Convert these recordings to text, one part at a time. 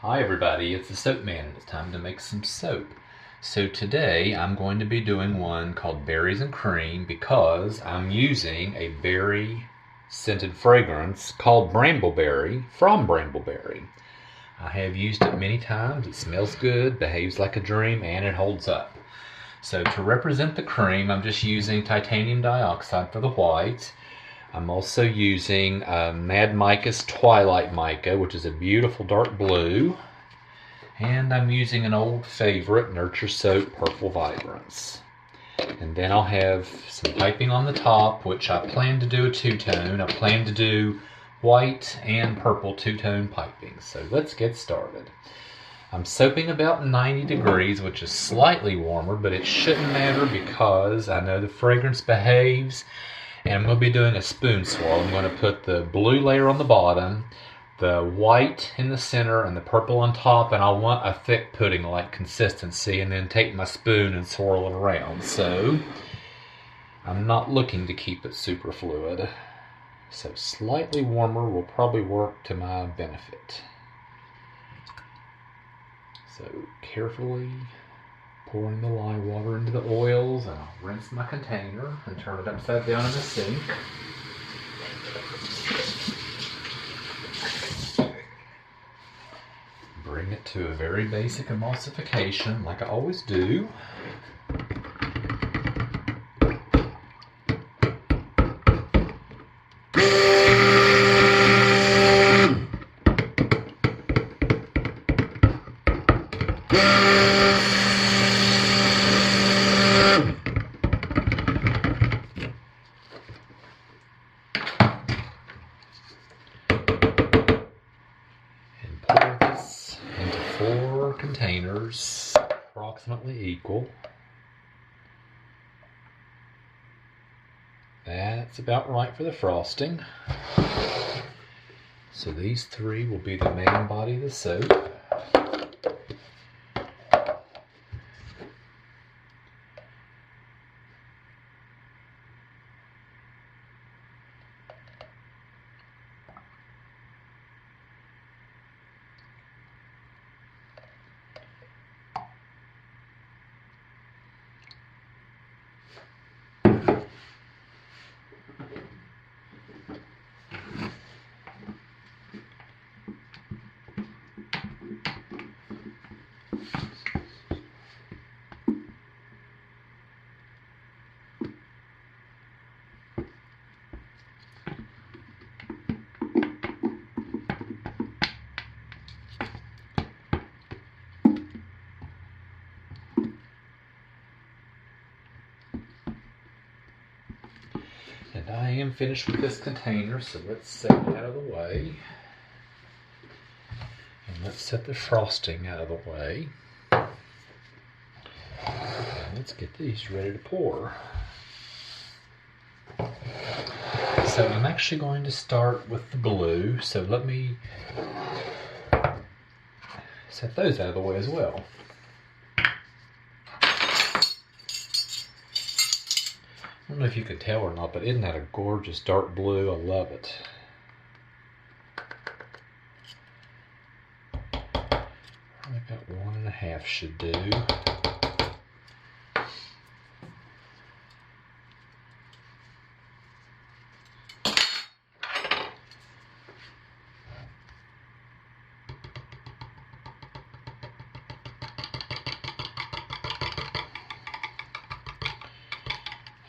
Hi everybody, it's the Soap Man and it's time to make some soap. So today I'm going to be doing one called Berries and Cream because I'm using a berry scented fragrance called Brambleberry from Brambleberry. I have used it many times. It smells good, behaves like a dream, and it holds up. So to represent the cream, I'm just using titanium dioxide for the white. I'm also using Mad Mica's Twilight Mica, which is a beautiful dark blue. And I'm using an old favorite, Nurture Soap Purple Vibrance. And then I'll have some piping on the top, which I plan to do a two-tone. I plan to do white and purple two-tone piping. So let's get started. I'm soaping about 90 degrees, which is slightly warmer, but it shouldn't matter because I know the fragrance behaves. And I'm going to be doing a spoon swirl. I'm going to put the blue layer on the bottom, the white in the center, and the purple on top. And I want a thick pudding-like consistency, and then take my spoon and swirl it around. So I'm not looking to keep it super fluid. So slightly warmer will probably work to my benefit. So carefully pouring the lye water into the oils, and I'll rinse my container and turn it upside down in the sink. Bring it to a very basic emulsification like I always do. Pour this into 4 containers, approximately equal. That's about right for the frosting. So these 3 will be the main body of the soap. And I am finished with this container, so let's set it out of the way. And let's set the frosting out of the way. And let's get these ready to pour. So I'm actually going to start with the blue, so let me set those out of the way as well. I don't know if you can tell or not, but isn't that a gorgeous dark blue? I love it. Probably about 1.5 should do.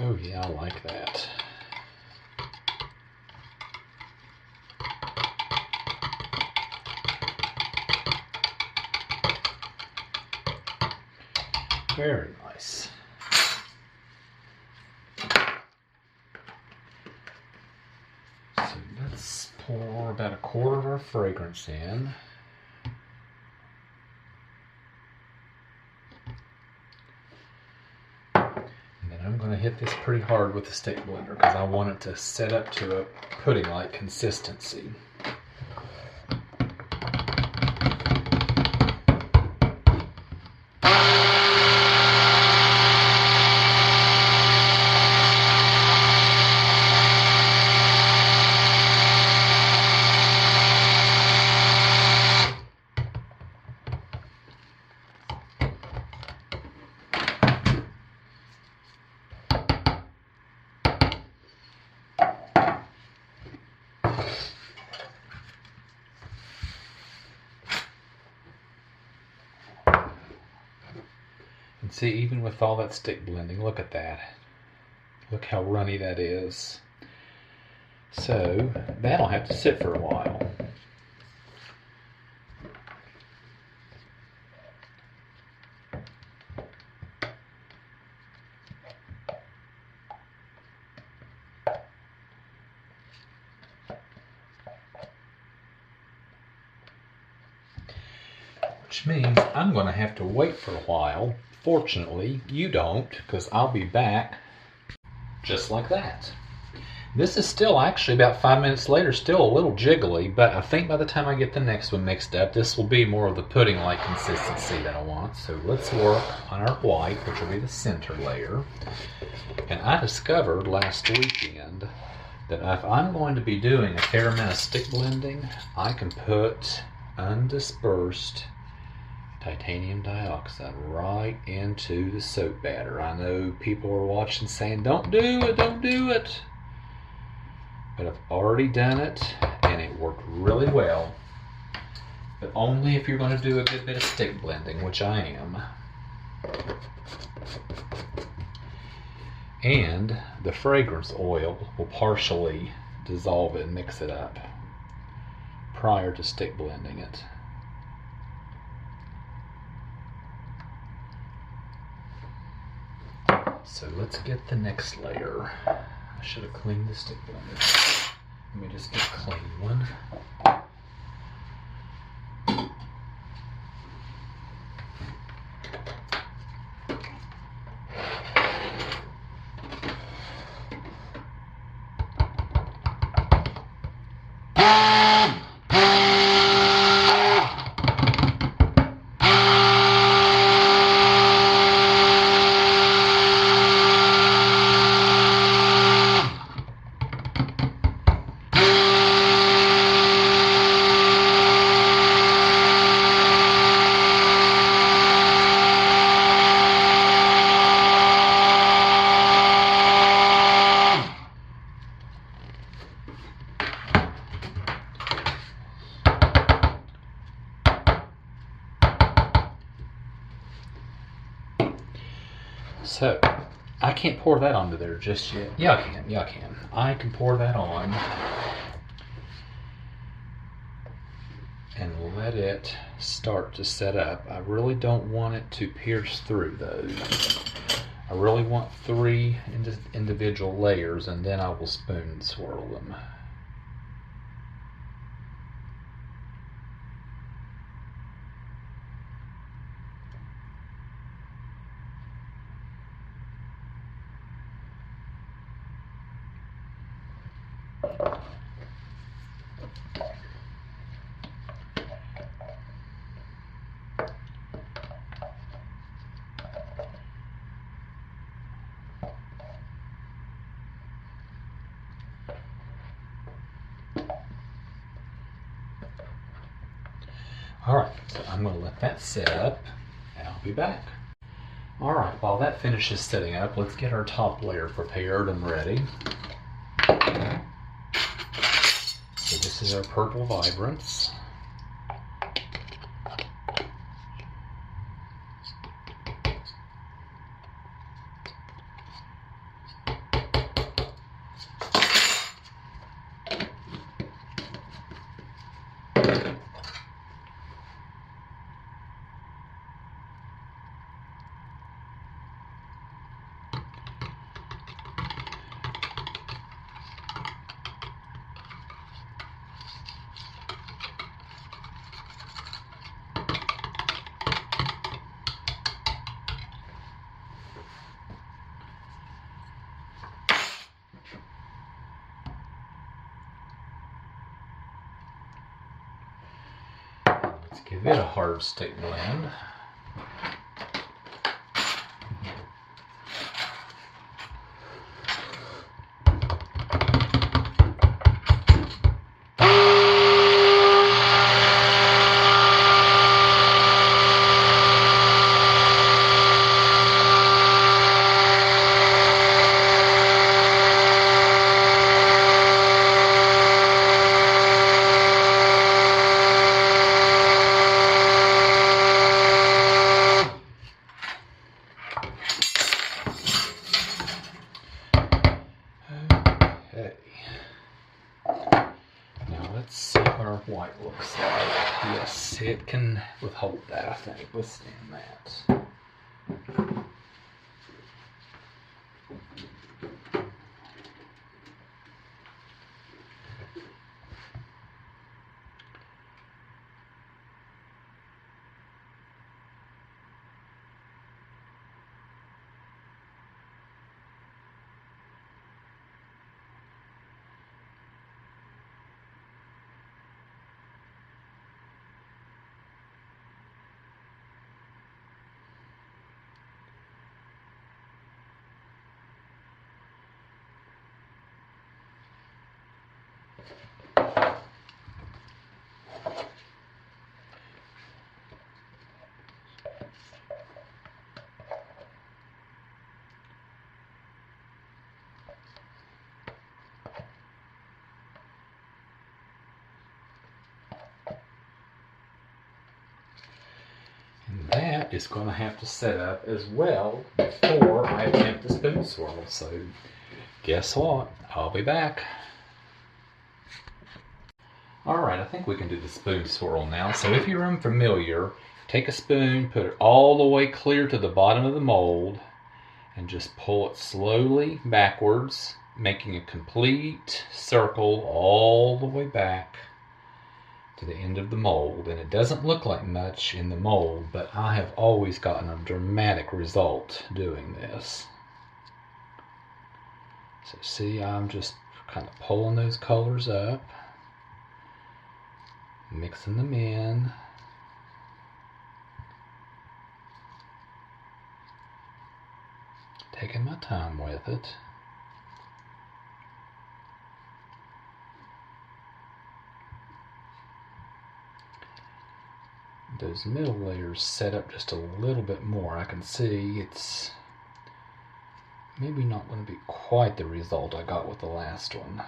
Oh yeah, I like that. Very nice. So let's pour about 1/4 of our fragrance in. I'm going to hit this pretty hard with the stick blender because I want it to set up to a pudding-like consistency. And see, even with all that stick blending, look at that. Look how runny that is. So that'll have to sit for a while. Which means I'm going to have to wait for a while. Fortunately, you don't, because I'll be back just like that. This is still actually about 5 minutes later, still a little jiggly, but I think by the time I get the next one mixed up, this will be more of the pudding-like consistency that I want. So let's work on our white, which will be the center layer. And I discovered last weekend that if I'm going to be doing a fair amount of stick blending, I can put undispersed titanium dioxide right into the soap batter. I know people are watching saying, don't do it, don't do it. But I've already done it and it worked really well. But only if you're going to do a good bit of stick blending, which I am. And the fragrance oil will partially dissolve it and mix it up prior to stick blending it. So let's get the next layer. I should have cleaned the stick blender. Let me just get a clean one. So, I can't pour that onto there just yet. Yeah, I can. Yeah, I can. I can pour that on and let it start to set up. I really don't want it to pierce through those. I really want 3 individual layers, and then I will spoon and swirl them. Alright, so I'm going to let that set up, and I'll be back. Alright, while that finishes setting up, let's get our top layer prepared and ready. So this is our Purple Vibrance. Let's give it a hard stick blend. it can withhold that, I think, withstand that. And that is going to have to set up as well before I attempt the spoon swirl. So guess what? I'll be back. Alright, I think we can do the spoon swirl now. So if you're unfamiliar, take a spoon, put it all the way clear to the bottom of the mold, and just pull it slowly backwards, making a complete circle all the way back to the end of the mold. And it doesn't look like much in the mold, but I have always gotten a dramatic result doing this. So see, I'm just kind of pulling those colors up, mixing them in. Taking my time with it. Those middle layers set up just a little bit more. I can see it's maybe not going to be quite the result I got with the last one.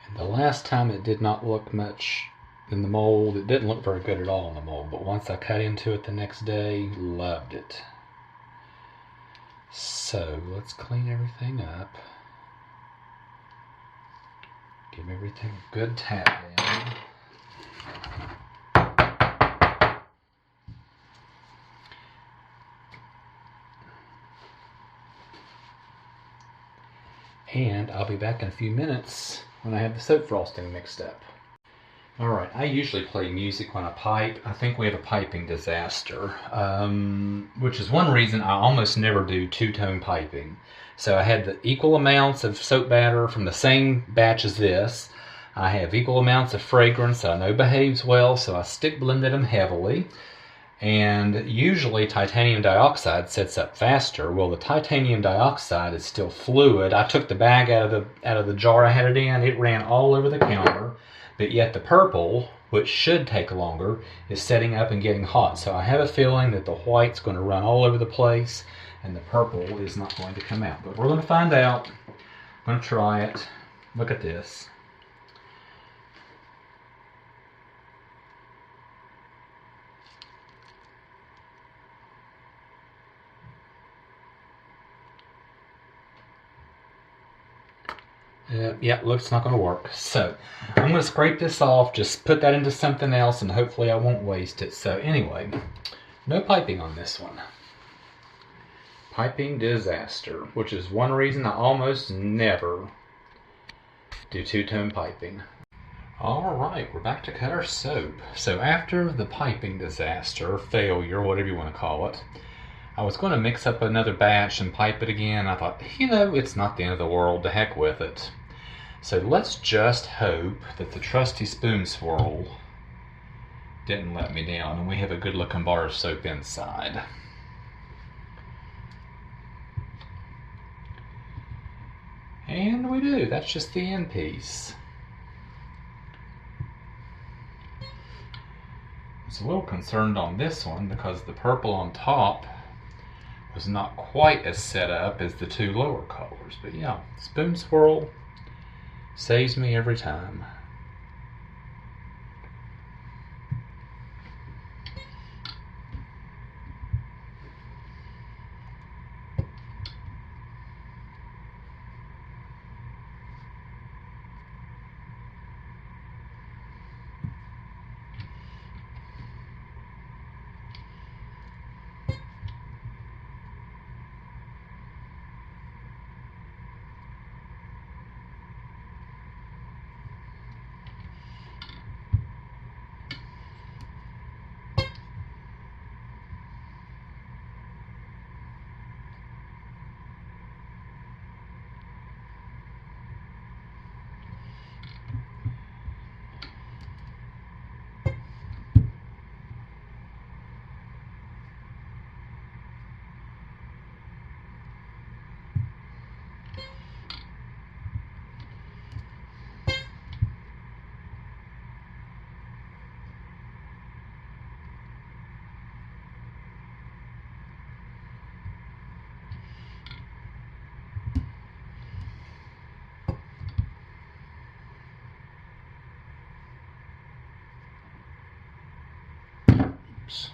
And the last time it did not look much in the mold. It didn't look very good at all in the mold, but once I cut into it the next day, loved it. So let's clean everything up. Give everything a good tap in. And I'll be back in a few minutes when I have the soap frosting mixed up. Alright, I usually play music when I pipe. I think we have a piping disaster, which is one reason I almost never do two-tone piping. So I had the equal amounts of soap batter from the same batch as this. I have equal amounts of fragrance that I know behaves well, so I stick blended them heavily. And usually titanium dioxide sets up faster. Well, the titanium dioxide is still fluid. I took the bag out of the jar I had it in. It ran all over the counter. But yet the purple, which should take longer, is setting up and getting hot. So I have a feeling that the white's going to run all over the place and the purple is not going to come out. But we're going to find out. I'm going to try it. Look at this. Yeah, looks not going to work. So I'm going to scrape this off, just put that into something else, and hopefully I won't waste it. So anyway, no piping on this one. Piping disaster, which is one reason I almost never do two-tone piping. Alright, we're back to cut our soap. So after the piping disaster, failure, whatever you want to call it, I was going to mix up another batch and pipe it again. I thought, you know, it's not the end of the world, to heck with it. So let's just hope that the trusty spoon swirl didn't let me down and we have a good looking bar of soap inside. And we do. That's just the end piece. I was a little concerned on this one because the purple on top was not quite as set up as the two lower colors. But yeah, spoon swirl saves me every time. Oops.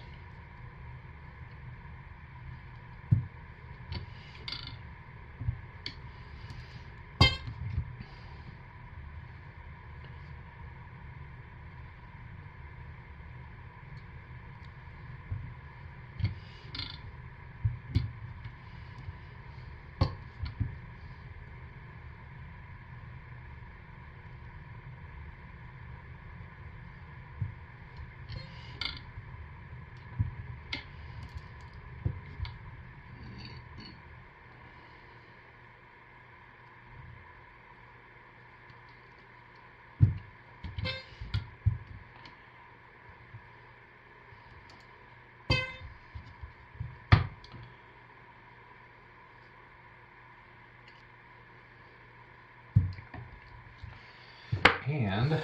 And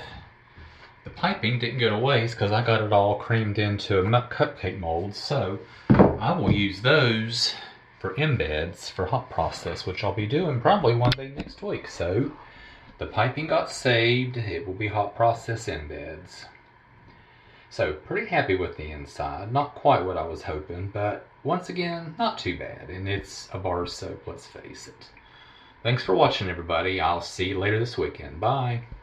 the piping didn't go to waste because I got it all creamed into a cupcake mold. So I will use those for embeds for hot process, which I'll be doing probably one day next week. So the piping got saved. It will be hot process embeds. So pretty happy with the inside. Not quite what I was hoping, but once again, not too bad. And it's a bar soap, let's face it. Thanks for watching, everybody. I'll see you later this weekend. Bye.